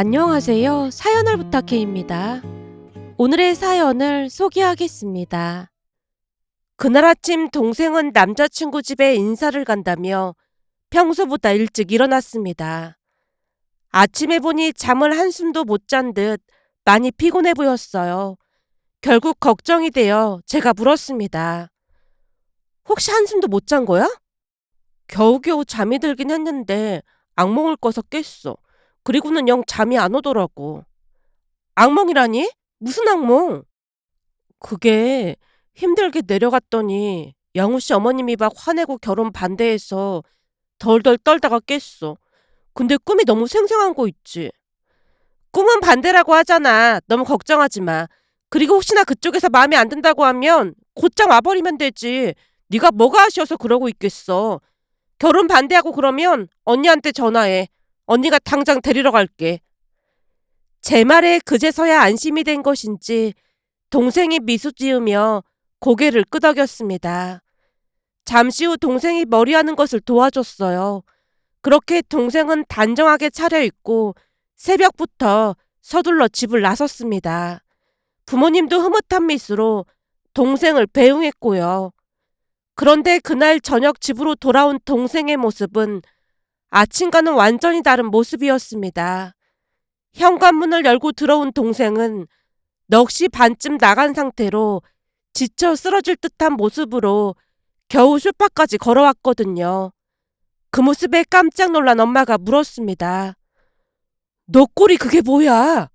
안녕하세요. 사연을 부탁해입니다. 오늘의 사연을 소개하겠습니다. 그날 아침 동생은 남자친구 집에 인사를 간다며 평소보다 일찍 일어났습니다. 아침에 보니 잠을 한숨도 못 잔 듯 많이 피곤해 보였어요. 결국 걱정이 되어 제가 물었습니다. 혹시 한숨도 못 잔 거야? 겨우겨우 잠이 들긴 했는데 악몽을 꿔서 깼어. 그리고는 영 잠이 안 오더라고. 악몽이라니? 무슨 악몽? 그게 힘들게 내려갔더니 영우 씨 어머님이 막 화내고 결혼 반대해서 덜덜 떨다가 깼어. 근데 꿈이 너무 생생한 거 있지. 꿈은 반대라고 하잖아. 너무 걱정하지 마. 그리고 혹시나 그쪽에서 마음에 안 든다고 하면 곧장 와버리면 되지. 네가 뭐가 아쉬워서 그러고 있겠어. 결혼 반대하고 그러면 언니한테 전화해. 언니가 당장 데리러 갈게. 제 말에 그제서야 안심이 된 것인지 동생이 미소 지으며 고개를 끄덕였습니다. 잠시 후 동생이 머리하는 것을 도와줬어요. 그렇게 동생은 단정하게 차려입고 새벽부터 서둘러 집을 나섰습니다. 부모님도 흐뭇한 미소로 동생을 배웅했고요. 그런데 그날 저녁 집으로 돌아온 동생의 모습은 아침과는 완전히 다른 모습이었습니다. 현관문을 열고 들어온 동생은 넋이 반쯤 나간 상태로 지쳐 쓰러질 듯한 모습으로 겨우 소파까지 걸어왔거든요. 그 모습에 깜짝 놀란 엄마가 물었습니다. 너 꼴이 그게 뭐야?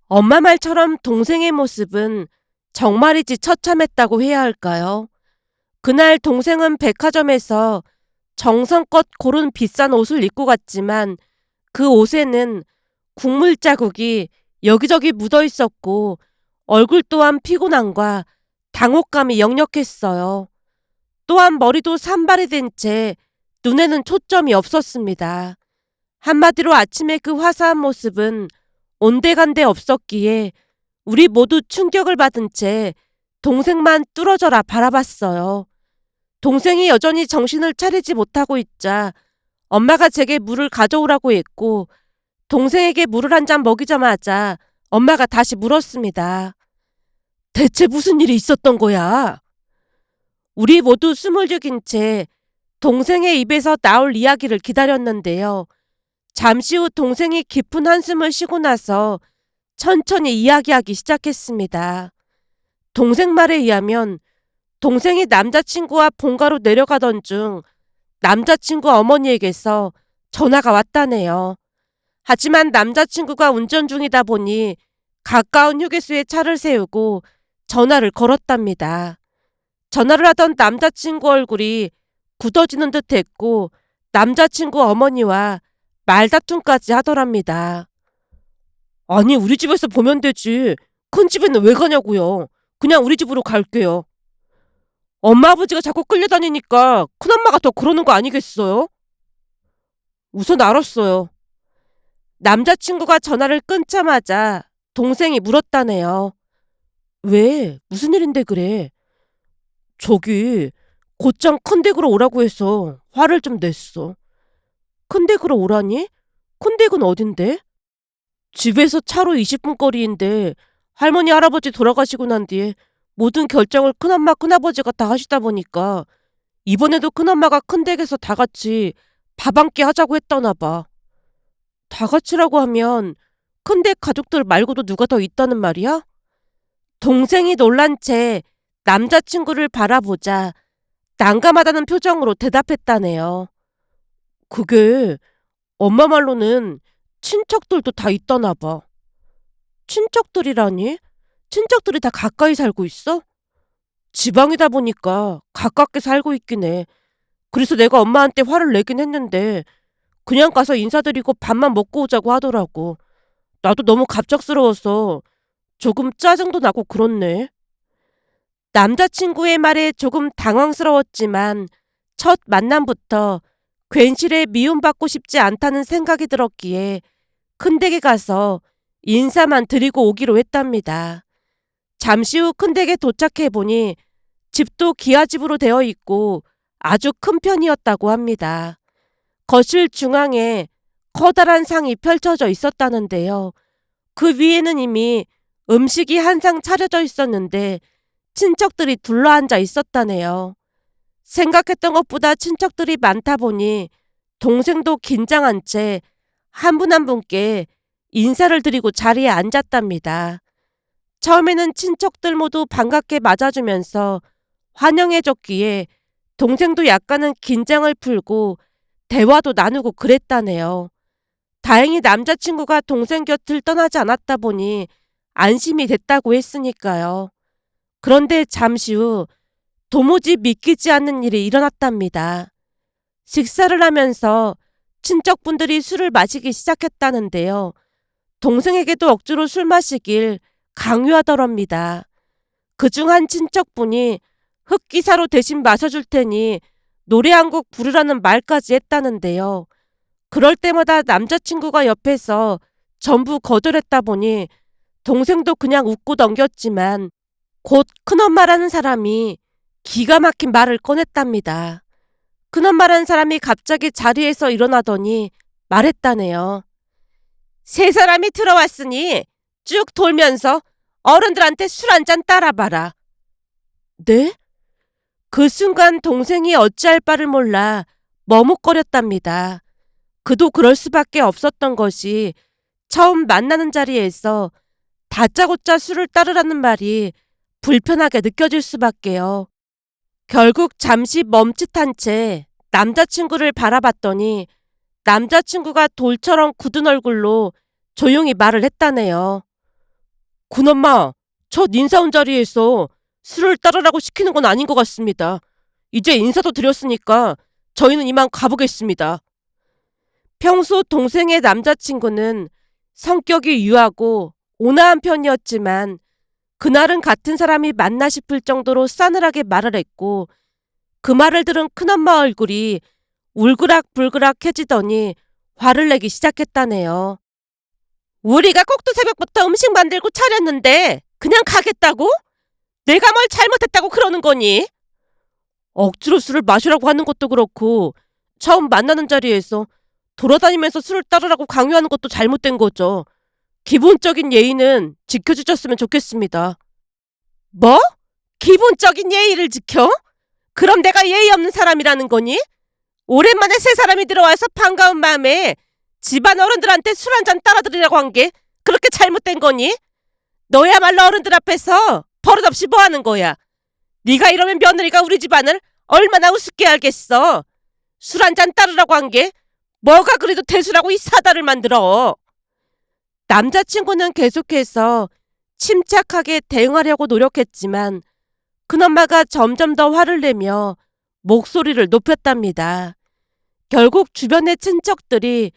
엄마 말처럼 동생의 모습은 정말이지 처참했다고 해야 할까요? 그날 동생은 백화점에서 정성껏 고른 비싼 옷을 입고 갔지만 그 옷에는 국물 자국이 여기저기 묻어 있었고 얼굴 또한 피곤함과 당혹감이 역력했어요. 또한 머리도 산발이 된 채 눈에는 초점이 없었습니다. 한마디로 아침에 그 화사한 모습은 온데간데 없었기에 우리 모두 충격을 받은 채 동생만 뚫어져라 바라봤어요. 동생이 여전히 정신을 차리지 못하고 있자 엄마가 제게 물을 가져오라고 했고 동생에게 물을 한 잔 먹이자마자 엄마가 다시 물었습니다. 대체 무슨 일이 있었던 거야? 우리 모두 숨을 죽인 채 동생의 입에서 나올 이야기를 기다렸는데요. 잠시 후 동생이 깊은 한숨을 쉬고 나서 천천히 이야기하기 시작했습니다. 동생 말에 의하면 동생이 남자친구와 본가로 내려가던 중 남자친구 어머니에게서 전화가 왔다네요. 하지만 남자친구가 운전 중이다 보니 가까운 휴게소에 차를 세우고 전화를 걸었답니다. 전화를 하던 남자친구 얼굴이 굳어지는 듯 했고 남자친구 어머니와 말다툼까지 하더랍니다. 아니 우리 집에서 보면 되지. 큰 집에는 왜 가냐고요. 그냥 우리 집으로 갈게요. 엄마 아버지가 자꾸 끌려다니니까 큰엄마가 더 그러는 거 아니겠어요? 우선 알았어요. 남자친구가 전화를 끊자마자 동생이 물었다네요. 왜? 무슨 일인데 그래? 저기 곧장 큰 댁으로 오라고 해서 화를 좀 냈어. 큰 댁으로 오라니? 큰 댁은 어딘데? 집에서 차로 20분 거리인데 할머니 할아버지 돌아가시고 난 뒤에 모든 결정을 큰엄마 큰아버지가 다 하시다 보니까 이번에도 큰엄마가 큰 댁에서 다 같이 밥 한 끼 하자고 했다나 봐. 다 같이라고 하면 큰댁 가족들 말고도 누가 더 있다는 말이야? 동생이 놀란 채 남자친구를 바라보자 난감하다는 표정으로 대답했다네요. 그게 엄마 말로는 친척들도 다 있다나 봐. 친척들이라니? 친척들이 다 가까이 살고 있어? 지방이다 보니까 가깝게 살고 있긴 해. 그래서 내가 엄마한테 화를 내긴 했는데 그냥 가서 인사드리고 밥만 먹고 오자고 하더라고. 나도 너무 갑작스러워서 조금 짜증도 나고 그렇네. 남자친구의 말에 조금 당황스러웠지만 첫 만남부터 괜시레 미움받고 싶지 않다는 생각이 들었기에 큰댁에 가서 인사만 드리고 오기로 했답니다. 잠시 후 큰댁에 도착해보니 집도 기아집으로 되어 있고 아주 큰 편이었다고 합니다. 거실 중앙에 커다란 상이 펼쳐져 있었다는데요. 그 위에는 이미 음식이 한 상 차려져 있었는데 친척들이 둘러앉아 있었다네요. 생각했던 것보다 친척들이 많다 보니 동생도 긴장한 채 한 분 한 분께 인사를 드리고 자리에 앉았답니다. 처음에는 친척들 모두 반갑게 맞아주면서 환영해줬기에 동생도 약간은 긴장을 풀고 대화도 나누고 그랬다네요. 다행히 남자친구가 동생 곁을 떠나지 않았다 보니 안심이 됐다고 했으니까요. 그런데 잠시 후 도무지 믿기지 않는 일이 일어났답니다. 식사를 하면서 친척분들이 술을 마시기 시작했다는데요. 동생에게도 억지로 술 마시길 강요하더랍니다. 그중 한 친척분이 흑기사로 대신 마셔줄 테니 노래 한 곡 부르라는 말까지 했다는데요. 그럴 때마다 남자친구가 옆에서 전부 거절했다 보니 동생도 그냥 웃고 넘겼지만 곧 큰엄마라는 사람이 기가 막힌 말을 꺼냈답니다. 큰엄마라는 사람이 갑자기 자리에서 일어나더니 말했다네요. 세 사람이 들어왔으니 쭉 돌면서 어른들한테 술 한 잔 따라봐라. 네? 그 순간 동생이 어찌할 바를 몰라 머뭇거렸답니다. 그도 그럴 수밖에 없었던 것이 처음 만나는 자리에서 다짜고짜 술을 따르라는 말이 불편하게 느껴질 수밖에요. 결국 잠시 멈칫한 채 남자친구를 바라봤더니 남자친구가 돌처럼 굳은 얼굴로 조용히 말을 했다네요. 군엄마, 첫 인사 온 자리에서 술을 따르라고 시키는 건 아닌 것 같습니다. 이제 인사도 드렸으니까 저희는 이만 가보겠습니다. 평소 동생의 남자친구는 성격이 유하고 온화한 편이었지만 그날은 같은 사람이 맞나 싶을 정도로 싸늘하게 말을 했고 그 말을 들은 큰엄마 얼굴이 울그락불그락해지더니 화를 내기 시작했다네요. 우리가 꼭두 새벽부터 음식 만들고 차렸는데 그냥 가겠다고? 내가 뭘 잘못했다고 그러는 거니? 억지로 술을 마시라고 하는 것도 그렇고 처음 만나는 자리에서 돌아다니면서 술을 따르라고 강요하는 것도 잘못된 거죠. 기본적인 예의는 지켜주셨으면 좋겠습니다. 뭐? 기본적인 예의를 지켜? 그럼 내가 예의 없는 사람이라는 거니? 오랜만에 새 사람이 들어와서 반가운 마음에 집안 어른들한테 술 한 잔 따라드리라고 한 게 그렇게 잘못된 거니? 너야말로 어른들 앞에서 버릇없이 뭐 하는 거야? 네가 이러면 며느리가 우리 집안을 얼마나 우습게 알겠어. 술 한 잔 따르라고 한 게 뭐가 그래도 대수라고 이 사다를 만들어. 남자친구는 계속해서 침착하게 대응하려고 노력했지만 큰엄마가 점점 더 화를 내며 목소리를 높였답니다. 결국 주변의 친척들이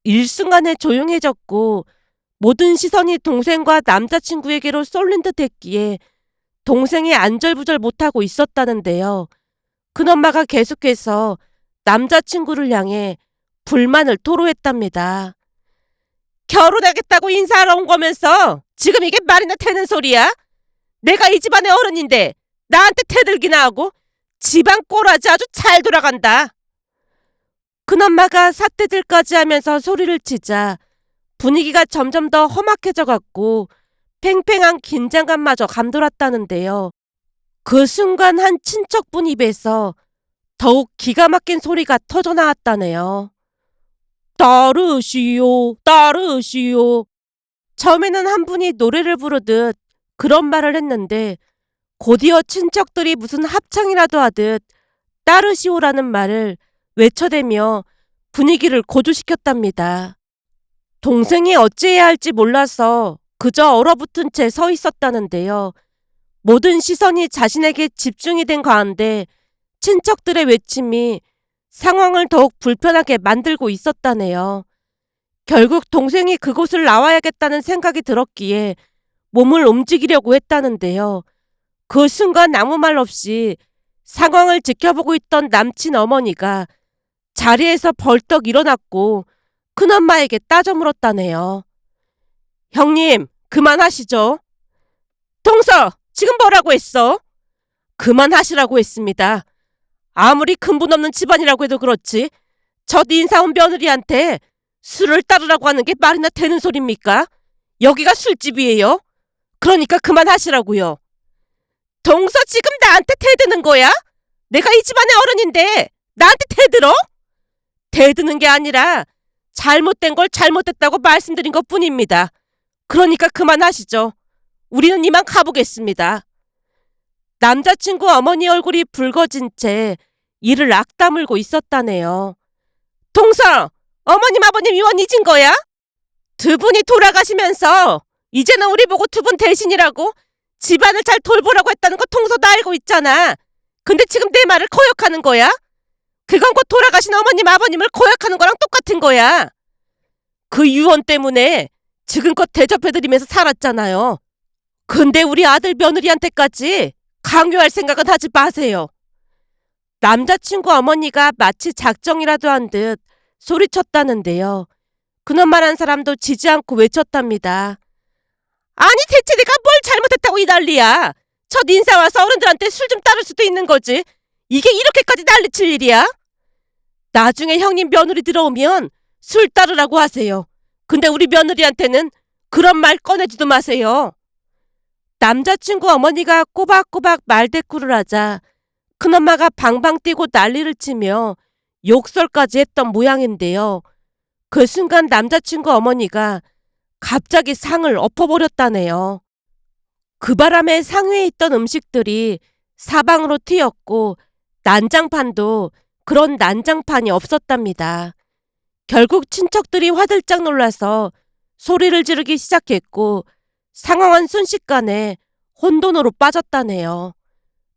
일순간에 조용해졌고 모든 시선이 동생과 남자친구에게로 쏠린 듯 했기에 동생이 안절부절 못하고 있었다는데요. 큰엄마가 계속해서 남자친구를 향해 불만을 토로했답니다. 결혼하겠다고 인사하러 온 거면서 지금 이게 말이나 되는 소리야? 내가 이 집안의 어른인데 나한테 태들기나 하고 집안 꼬라지 아주 잘 돌아간다. 큰엄마가 삿대질까지 하면서 소리를 치자 분위기가 점점 더 험악해져 갔고 팽팽한 긴장감마저 감돌았다는데요. 그 순간 한 친척분 입에서 더욱 기가 막힌 소리가 터져나왔다네요. 따르시오, 따르시오. 처음에는 한 분이 노래를 부르듯 그런 말을 했는데 곧이어 친척들이 무슨 합창이라도 하듯 따르시오라는 말을 외쳐대며 분위기를 고조시켰답니다. 동생이 어찌해야 할지 몰라서 그저 얼어붙은 채 서 있었다는데요. 모든 시선이 자신에게 집중이 된 가운데 친척들의 외침이 상황을 더욱 불편하게 만들고 있었다네요. 결국 동생이 그곳을 나와야겠다는 생각이 들었기에 몸을 움직이려고 했다는데요. 그 순간 아무 말 없이 상황을 지켜보고 있던 남친 어머니가 자리에서 벌떡 일어났고 큰엄마에게 따져 물었다네요. 형님, 그만하시죠. 동서, 지금 뭐라고 했어? 그만하시라고 했습니다. 아무리 근본 없는 집안이라고 해도 그렇지 첫 인사 온 며느리한테 술을 따르라고 하는 게 말이나 되는 소립니까? 여기가 술집이에요. 그러니까 그만하시라고요. 동서 지금 나한테 대드는 거야? 내가 이 집안의 어른인데 나한테 대들어? 대드는 게 아니라 잘못된 걸 잘못됐다고 말씀드린 것뿐입니다. 그러니까 그만하시죠. 우리는 이만 가보겠습니다. 남자친구 어머니 얼굴이 붉어진 채 이를 악다물고 있었다네요. 동서, 어머님 아버님 이원 잊은 거야? 두 분이 돌아가시면서 이제는 우리 보고 두 분 대신이라고 집안을 잘 돌보라고 했다는 거 동서도 알고 있잖아. 근데 지금 내 말을 거역하는 거야? 그건 곧 돌아가신 어머님 아버님을 거역하는 거랑 똑같은 거야. 그 유언 때문에 지금껏 대접해드리면서 살았잖아요. 근데 우리 아들 며느리한테까지 강요할 생각은 하지 마세요. 남자친구 어머니가 마치 작정이라도 한 듯 소리쳤다는데요. 그놈만한 사람도 지지 않고 외쳤답니다. 아니 대체 내가 뭘 잘못했다고 이 난리야. 첫 인사 와서 어른들한테 술 좀 따를 수도 있는 거지. 이게 이렇게까지 난리칠 일이야? 나중에 형님 며느리 들어오면 술 따르라고 하세요. 근데 우리 며느리한테는 그런 말 꺼내지도 마세요. 남자친구 어머니가 꼬박꼬박 말대꾸를 하자 큰엄마가 방방 뛰고 난리를 치며 욕설까지 했던 모양인데요. 그 순간 남자친구 어머니가 갑자기 상을 엎어버렸다네요. 그 바람에 상위에 있던 음식들이 사방으로 튀었고 난장판도 그런 난장판이 없었답니다. 결국 친척들이 화들짝 놀라서 소리를 지르기 시작했고 상황은 순식간에 혼돈으로 빠졌다네요.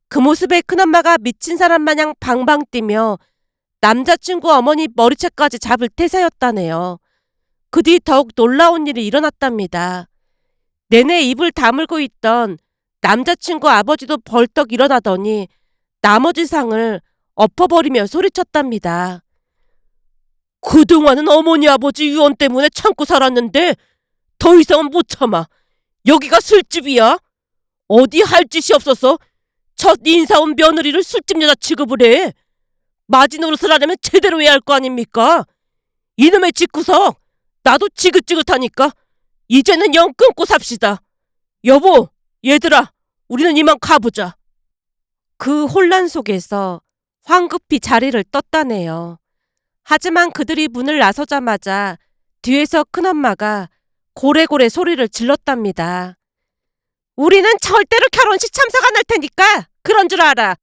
그 모습에 큰엄마가 미친 사람 마냥 방방 뛰며 남자친구 어머니 머리채까지 잡을 태세였다네요. 그 뒤 더욱 놀라운 일이 일어났답니다. 내내 입을 다물고 있던 남자친구 아버지도 벌떡 일어나더니 나머지 상을 엎어버리며 소리쳤답니다. 그동안은 어머니 아버지 유언 때문에 참고 살았는데 더 이상은 못 참아. 여기가 술집이야? 어디 할 짓이 없어서 첫 인사 온 며느리를 술집 여자 취급을 해. 마지노릇을 하려면 제대로 해야 할 거 아닙니까? 이놈의 집구석 나도 지긋지긋하니까 이제는 영 끊고 삽시다. 여보, 얘들아, 우리는 이만 가보자. 그 혼란 속에서 황급히 자리를 떴다네요. 하지만 그들이 문을 나서자마자 뒤에서 큰엄마가 고래고래 소리를 질렀답니다. 우리는 절대로 결혼식 참석 안 할 테니까 그런 줄 알아.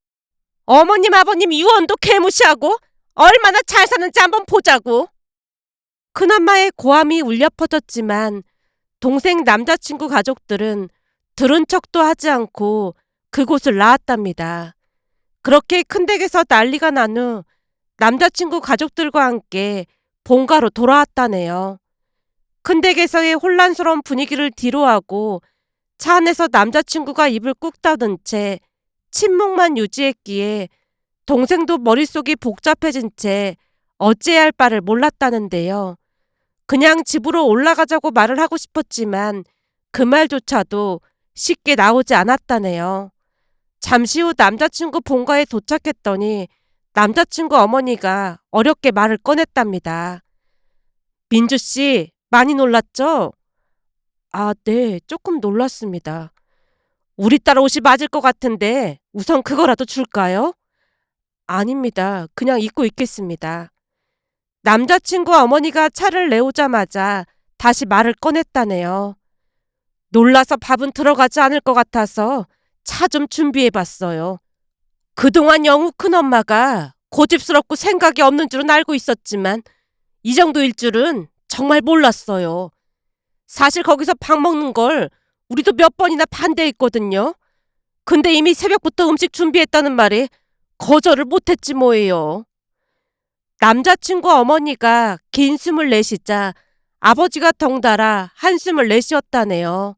어머님 아버님 유언도 개무시하고 얼마나 잘 사는지 한번 보자고. 큰엄마의 고함이 울려 퍼졌지만 동생 남자친구 가족들은 들은 척도 하지 않고 그곳을 나왔답니다. 그렇게 큰 댁에서 난리가 난 후 남자친구 가족들과 함께 본가로 돌아왔다네요. 큰 댁에서의 혼란스러운 분위기를 뒤로하고 차 안에서 남자친구가 입을 꾹 닫은 채 침묵만 유지했기에 동생도 머릿속이 복잡해진 채 어찌해야 할 바를 몰랐다는데요. 그냥 집으로 올라가자고 말을 하고 싶었지만 그 말조차도 쉽게 나오지 않았다네요. 잠시 후 남자친구 본가에 도착했더니 남자친구 어머니가 어렵게 말을 꺼냈답니다. 민주씨, 많이 놀랐죠? 아, 네, 조금 놀랐습니다. 우리 딸 옷이 맞을 것 같은데 우선 그거라도 줄까요? 아닙니다. 그냥 입고 있겠습니다. 남자친구 어머니가 차를 내오자마자 다시 말을 꺼냈다네요. 놀라서 밥은 들어가지 않을 것 같아서 차 좀 준비해봤어요. 그동안 영우 큰엄마가 고집스럽고 생각이 없는 줄은 알고 있었지만 이 정도일 줄은 정말 몰랐어요. 사실 거기서 밥 먹는 걸 우리도 몇 번이나 반대했거든요. 근데 이미 새벽부터 음식 준비했다는 말에 거절을 못했지 뭐예요. 남자친구 어머니가 긴 숨을 내쉬자 아버지가 덩달아 한숨을 내쉬었다네요.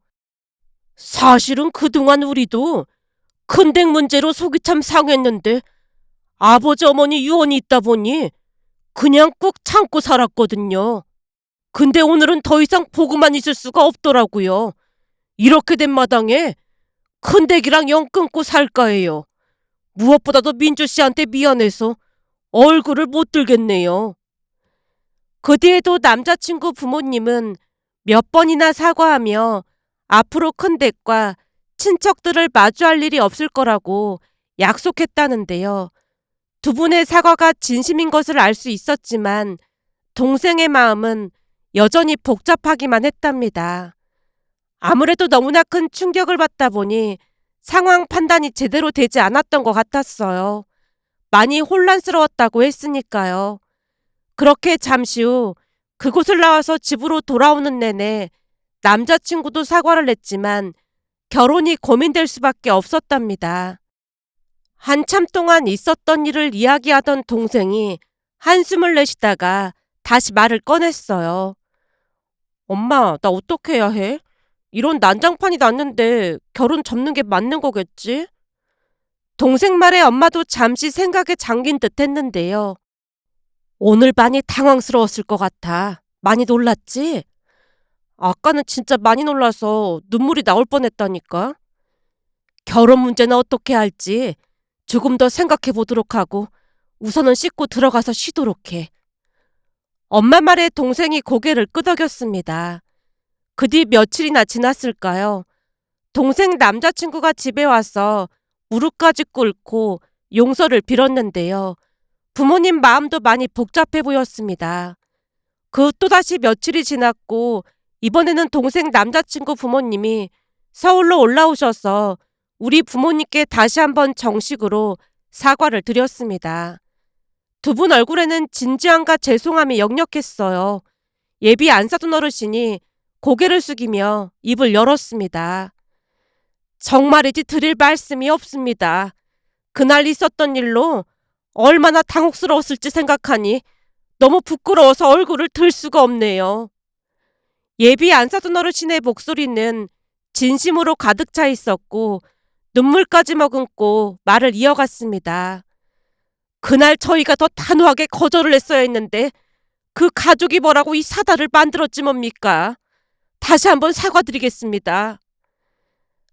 사실은 그동안 우리도 큰댁 문제로 속이 참 상했는데 아버지 어머니 유언이 있다 보니 그냥 꾹 참고 살았거든요. 근데 오늘은 더 이상 보고만 있을 수가 없더라고요. 이렇게 된 마당에 큰댁이랑 영 끊고 살까 해요. 무엇보다도 민주 씨한테 미안해서 얼굴을 못 들겠네요. 그 뒤에도 남자친구 부모님은 몇 번이나 사과하며 앞으로 큰 댁과 친척들을 마주할 일이 없을 거라고 약속했다는데요. 두 분의 사과가 진심인 것을 알 수 있었지만 동생의 마음은 여전히 복잡하기만 했답니다. 아무래도 너무나 큰 충격을 받다 보니 상황 판단이 제대로 되지 않았던 것 같았어요. 많이 혼란스러웠다고 했으니까요. 그렇게 잠시 후 그곳을 나와서 집으로 돌아오는 내내 남자친구도 사과를 했지만 결혼이 고민될 수밖에 없었답니다. 한참 동안 있었던 일을 이야기하던 동생이 한숨을 내쉬다가 다시 말을 꺼냈어요. 엄마, 나 어떻게 해야 해? 이런 난장판이 났는데 결혼 접는 게 맞는 거겠지? 동생 말에 엄마도 잠시 생각에 잠긴 듯 했는데요. 오늘 많이 당황스러웠을 것 같아. 많이 놀랐지? 아까는 진짜 많이 놀라서 눈물이 나올 뻔했다니까. 결혼 문제는 어떻게 할지 조금 더 생각해 보도록 하고 우선은 씻고 들어가서 쉬도록 해. 엄마 말에 동생이 고개를 끄덕였습니다. 그 뒤 며칠이나 지났을까요? 동생 남자친구가 집에 와서 무릎까지 꿇고 용서를 빌었는데요. 부모님 마음도 많이 복잡해 보였습니다. 그 또다시 며칠이 지났고 이번에는 동생 남자친구 부모님이 서울로 올라오셔서 우리 부모님께 다시 한번 정식으로 사과를 드렸습니다. 두 분 얼굴에는 진지함과 죄송함이 역력했어요. 예비 안 사둔 어르신이 고개를 숙이며 입을 열었습니다. 정말이지 드릴 말씀이 없습니다. 그날 있었던 일로 얼마나 당혹스러웠을지 생각하니 너무 부끄러워서 얼굴을 들 수가 없네요. 예비 안 사둔 어르신의 목소리는 진심으로 가득 차 있었고 눈물까지 머금고 말을 이어갔습니다. 그날 저희가 더 단호하게 거절을 했어야 했는데 그 가족이 뭐라고 이 사달을 만들었지 뭡니까? 다시 한번 사과드리겠습니다.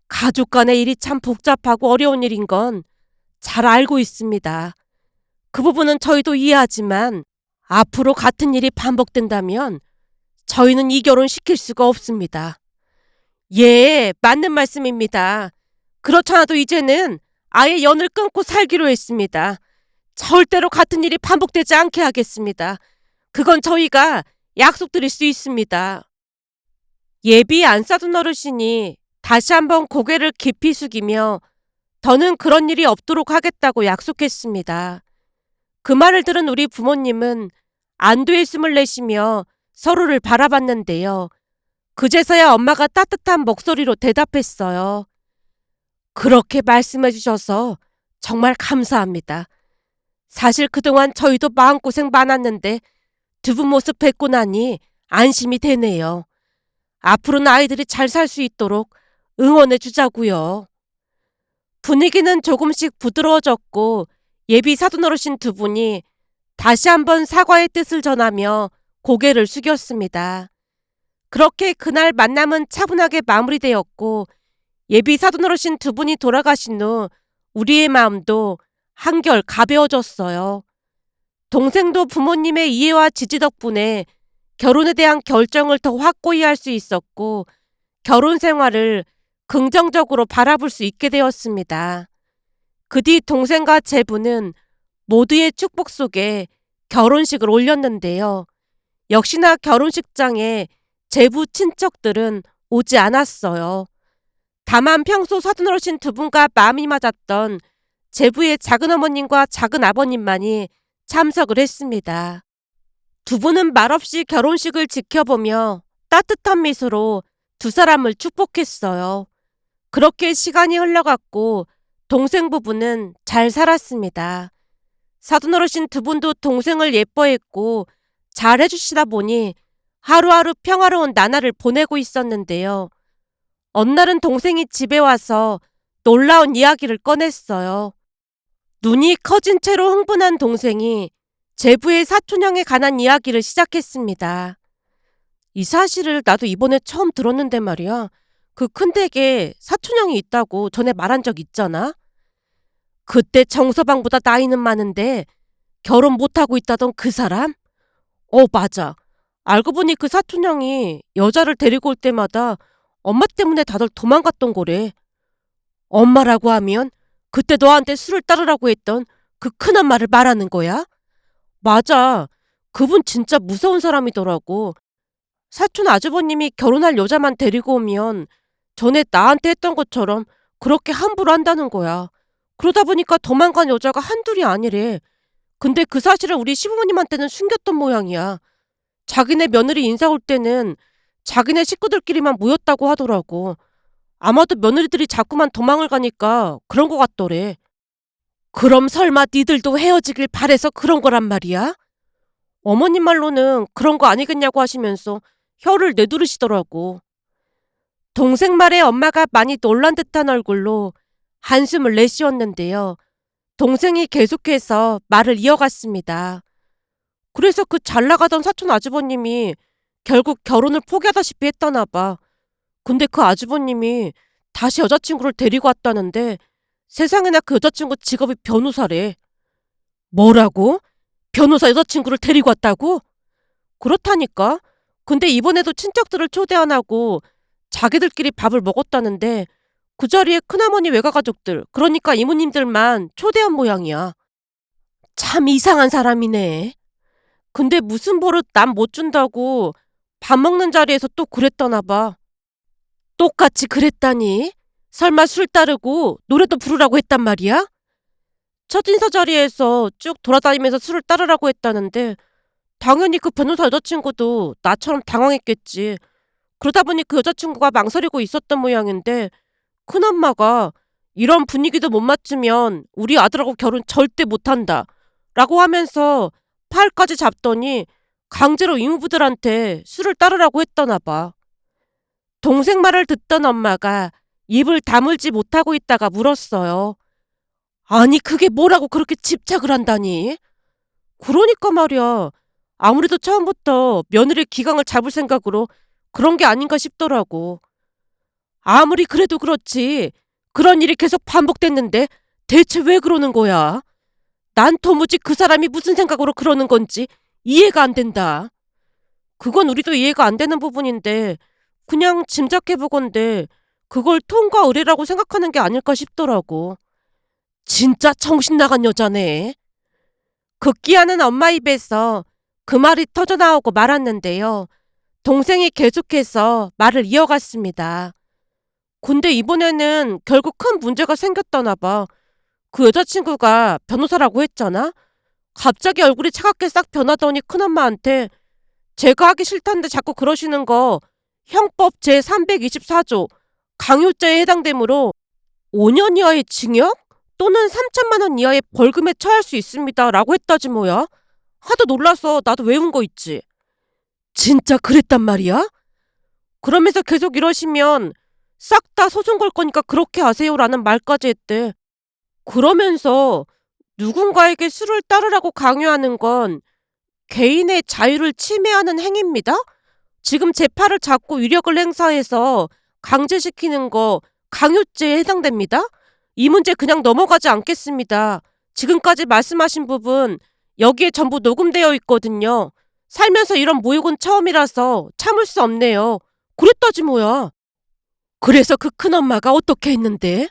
가족 간의 일이 참 복잡하고 어려운 일인 건 잘 알고 있습니다. 그 부분은 저희도 이해하지만 앞으로 같은 일이 반복된다면 저희는 이 결혼 시킬 수가 없습니다. 예, 맞는 말씀입니다. 그렇잖아도 이제는 아예 연을 끊고 살기로 했습니다. 절대로 같은 일이 반복되지 않게 하겠습니다. 그건 저희가 약속드릴 수 있습니다. 예비 안 사둔 어르신이 다시 한번 고개를 깊이 숙이며 더는 그런 일이 없도록 하겠다고 약속했습니다. 그 말을 들은 우리 부모님은 안도의 숨을 내쉬며 서로를 바라봤는데요. 그제서야 엄마가 따뜻한 목소리로 대답했어요. 그렇게 말씀해 주셔서 정말 감사합니다. 사실 그동안 저희도 마음고생 많았는데 두 분 모습 뵙고 나니 안심이 되네요. 앞으로는 아이들이 잘 살 수 있도록 응원해 주자고요. 분위기는 조금씩 부드러워졌고 예비 사돈 어르신 두 분이 다시 한번 사과의 뜻을 전하며 고개를 숙였습니다. 그렇게 그날 만남은 차분하게 마무리되었고 예비 사돈 어르신 두 분이 돌아가신 후 우리의 마음도 한결 가벼워졌어요. 동생도 부모님의 이해와 지지 덕분에 결혼에 대한 결정을 더 확고히 할 수 있었고 결혼 생활을 긍정적으로 바라볼 수 있게 되었습니다. 그 뒤 동생과 제부는 모두의 축복 속에 결혼식을 올렸는데요. 역시나 결혼식장에 제부 친척들은 오지 않았어요. 다만 평소 사돈어르신 두 분과 마음이 맞았던 제부의 작은어머님과 작은아버님만이 참석을 했습니다. 두 분은 말없이 결혼식을 지켜보며 따뜻한 미소로 두 사람을 축복했어요. 그렇게 시간이 흘러갔고 동생 부부는 잘 살았습니다. 사돈어르신 두 분도 동생을 예뻐했고 잘 해주시다 보니 하루하루 평화로운 나날을 보내고 있었는데요. 어느 날은 동생이 집에 와서 놀라운 이야기를 꺼냈어요. 눈이 커진 채로 흥분한 동생이 제부의 사촌형에 관한 이야기를 시작했습니다. 이 사실을 나도 이번에 처음 들었는데 말이야. 그 큰댁에 사촌형이 있다고 전에 말한 적 있잖아. 그때 정서방보다 나이는 많은데 결혼 못하고 있다던 그 사람? 맞아. 알고 보니 그 사촌형이 여자를 데리고 올 때마다 엄마 때문에 다들 도망갔던 거래. 엄마라고 하면 그때 너한테 술을 따르라고 했던 그 큰엄마를 말하는 거야? 맞아. 그분 진짜 무서운 사람이더라고. 사촌 아주버님이 결혼할 여자만 데리고 오면 전에 나한테 했던 것처럼 그렇게 함부로 한다는 거야. 그러다 보니까 도망간 여자가 한둘이 아니래. 근데 그 사실을 우리 시부모님한테는 숨겼던 모양이야. 자기네 며느리 인사 올 때는 자기네 식구들끼리만 모였다고 하더라고. 아마도 며느리들이 자꾸만 도망을 가니까 그런 것 같더래. 그럼 설마 니들도 헤어지길 바래서 그런 거란 말이야? 어머님 말로는 그런 거 아니겠냐고 하시면서 혀를 내두르시더라고. 동생 말에 엄마가 많이 놀란 듯한 얼굴로 한숨을 내쉬었는데요. 동생이 계속해서 말을 이어갔습니다. 그래서 그 잘나가던 사촌 아주버님이 결국 결혼을 포기하다시피 했다나 봐. 근데 그 아주버님이 다시 여자친구를 데리고 왔다는데 세상에나 그 여자친구 직업이 변호사래. 뭐라고? 변호사 여자친구를 데리고 왔다고? 그렇다니까. 근데 이번에도 친척들을 초대 안 하고 자기들끼리 밥을 먹었다는데 그 자리에 큰어머니 외가가족들, 그러니까 이모님들만 초대한 모양이야. 참 이상한 사람이네. 근데 무슨 버릇 남 못 준다고 밥 먹는 자리에서 또 그랬더나 봐. 똑같이 그랬다니? 설마 술 따르고 노래도 부르라고 했단 말이야? 첫 인사 자리에서 쭉 돌아다니면서 술을 따르라고 했다는데 당연히 그 변호사 여자친구도 나처럼 당황했겠지. 그러다 보니 그 여자친구가 망설이고 있었던 모양인데 큰엄마가 이런 분위기도 못 맞추면 우리 아들하고 결혼 절대 못한다 라고 하면서 팔까지 잡더니 강제로 이모부들한테 술을 따르라고 했더나 봐. 동생 말을 듣던 엄마가 입을 다물지 못하고 있다가 물었어요. 아니 그게 뭐라고 그렇게 집착을 한다니? 그러니까 말이야. 아무래도 처음부터 며느리 기강을 잡을 생각으로 그런 게 아닌가 싶더라고. 아무리 그래도 그렇지. 그런 일이 계속 반복됐는데 대체 왜 그러는 거야? 난 도무지 그 사람이 무슨 생각으로 그러는 건지 이해가 안 된다. 그건 우리도 이해가 안 되는 부분인데 그냥 짐작해보건데 그걸 통과 의례라고 생각하는 게 아닐까 싶더라고. 진짜 정신 나간 여자네. 극기하는 엄마 입에서 그 말이 터져나오고 말았는데요. 동생이 계속해서 말을 이어갔습니다. 근데 이번에는 결국 큰 문제가 생겼다나 봐. 그 여자친구가 변호사라고 했잖아? 갑자기 얼굴이 차갑게 싹 변하더니 큰엄마한테 제가 하기 싫다는데 자꾸 그러시는 거 형법 제324조 강요죄에 해당되므로 5년 이하의 징역 또는 3천만 원 이하의 벌금에 처할 수 있습니다 라고 했다지 뭐야. 하도 놀라서 나도 외운 거 있지. 진짜 그랬단 말이야? 그러면서 계속 이러시면 싹 다 소송 걸 거니까 그렇게 하세요 라는 말까지 했대. 그러면서 누군가에게 술을 따르라고 강요하는 건 개인의 자유를 침해하는 행위입니다. 지금 제 팔을 잡고 위력을 행사해서 강제시키는 거 강요죄에 해당됩니다. 이 문제 그냥 넘어가지 않겠습니다. 지금까지 말씀하신 부분 여기에 전부 녹음되어 있거든요. 살면서 이런 모욕은 처음이라서 참을 수 없네요. 그랬다지 뭐야. 그래서 그 큰엄마가 어떻게 했는데?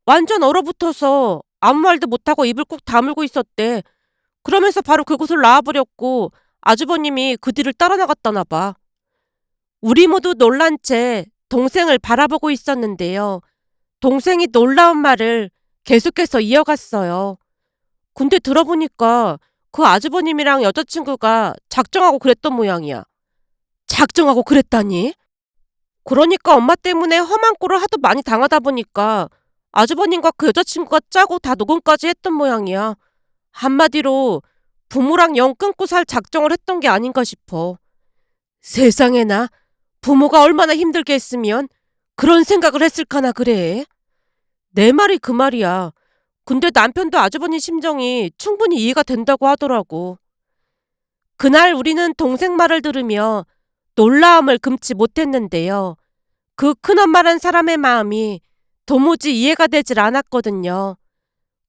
완전 얼어붙어서 아무 말도 못하고 입을 꾹 다물고 있었대. 그러면서 바로 그곳을 나와버렸고 아주버님이 그 뒤를 따라 나갔다나 봐. 우리 모두 놀란 채 동생을 바라보고 있었는데요. 동생이 놀라운 말을 계속해서 이어갔어요. 근데 들어보니까 그 아주버님이랑 여자친구가 작정하고 그랬던 모양이야. 작정하고 그랬다니? 그러니까 엄마 때문에 험한 꼴을 하도 많이 당하다 보니까 아주버님과 그 여자친구가 짜고 다 녹음까지 했던 모양이야. 한마디로 부모랑 영 끊고 살 작정을 했던 게 아닌가 싶어. 세상에나 부모가 얼마나 힘들게 했으면 그런 생각을 했을까나 그래. 내 말이 그 말이야. 근데 남편도 아주버님 심정이 충분히 이해가 된다고 하더라고. 그날 우리는 동생 말을 들으며 놀라움을 금치 못했는데요. 그 큰엄마란 사람의 마음이 도무지 이해가 되질 않았거든요.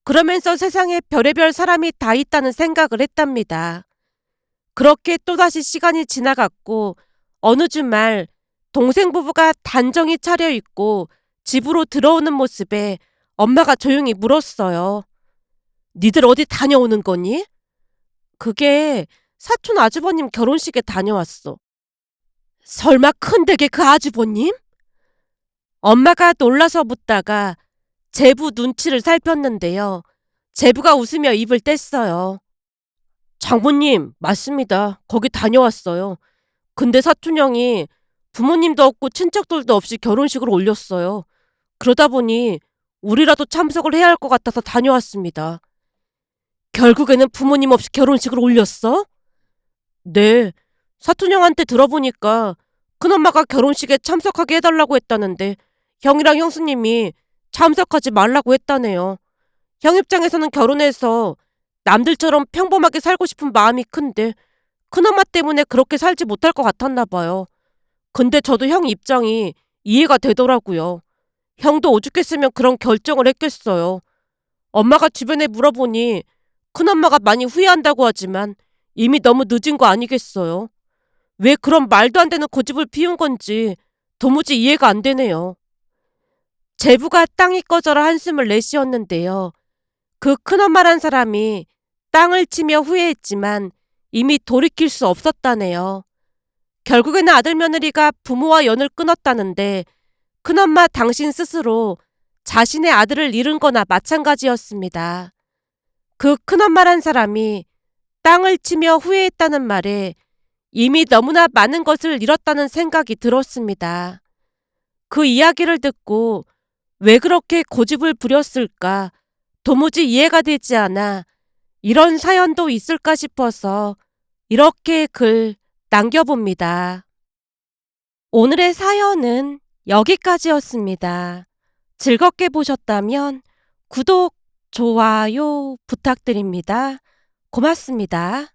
그러면서 세상에 별의별 사람이 다 있다는 생각을 했답니다. 그렇게 또다시 시간이 지나갔고 어느 주말 동생 부부가 단정히 차려입고 집으로 들어오는 모습에 엄마가 조용히 물었어요. 니들 어디 다녀오는 거니? 그게 사촌 아주버님 결혼식에 다녀왔어. 설마 큰 댁의 그 아주버님? 엄마가 놀라서 묻다가 제부 눈치를 살폈는데요. 제부가 웃으며 입을 뗐어요. 장모님, 맞습니다. 거기 다녀왔어요. 근데 사촌형이 부모님도 없고 친척들도 없이 결혼식을 올렸어요. 그러다 보니 우리라도 참석을 해야 할 것 같아서 다녀왔습니다. 결국에는 부모님 없이 결혼식을 올렸어? 네. 사촌형한테 들어보니까 큰엄마가 결혼식에 참석하게 해달라고 했다는데 형이랑 형수님이 참석하지 말라고 했다네요. 형 입장에서는 결혼해서 남들처럼 평범하게 살고 싶은 마음이 큰데 큰엄마 때문에 그렇게 살지 못할 것 같았나 봐요. 근데 저도 형 입장이 이해가 되더라고요. 형도 오죽했으면 그런 결정을 했겠어요. 엄마가 주변에 물어보니 큰엄마가 많이 후회한다고 하지만 이미 너무 늦은 거 아니겠어요? 왜 그런 말도 안 되는 고집을 피운 건지 도무지 이해가 안 되네요. 제부가 땅이 꺼져라 한숨을 내쉬었는데요. 그 큰엄마란 사람이 땅을 치며 후회했지만 이미 돌이킬 수 없었다네요. 결국에는 아들 며느리가 부모와 연을 끊었다는데 큰엄마 당신 스스로 자신의 아들을 잃은 거나 마찬가지였습니다. 그 큰엄마란 사람이 땅을 치며 후회했다는 말에 이미 너무나 많은 것을 잃었다는 생각이 들었습니다. 그 이야기를 듣고 왜 그렇게 고집을 부렸을까 도무지 이해가 되지 않아 이런 사연도 있을까 싶어서 이렇게 글 남겨봅니다. 오늘의 사연은 여기까지였습니다. 즐겁게 보셨다면 구독, 좋아요 부탁드립니다. 고맙습니다.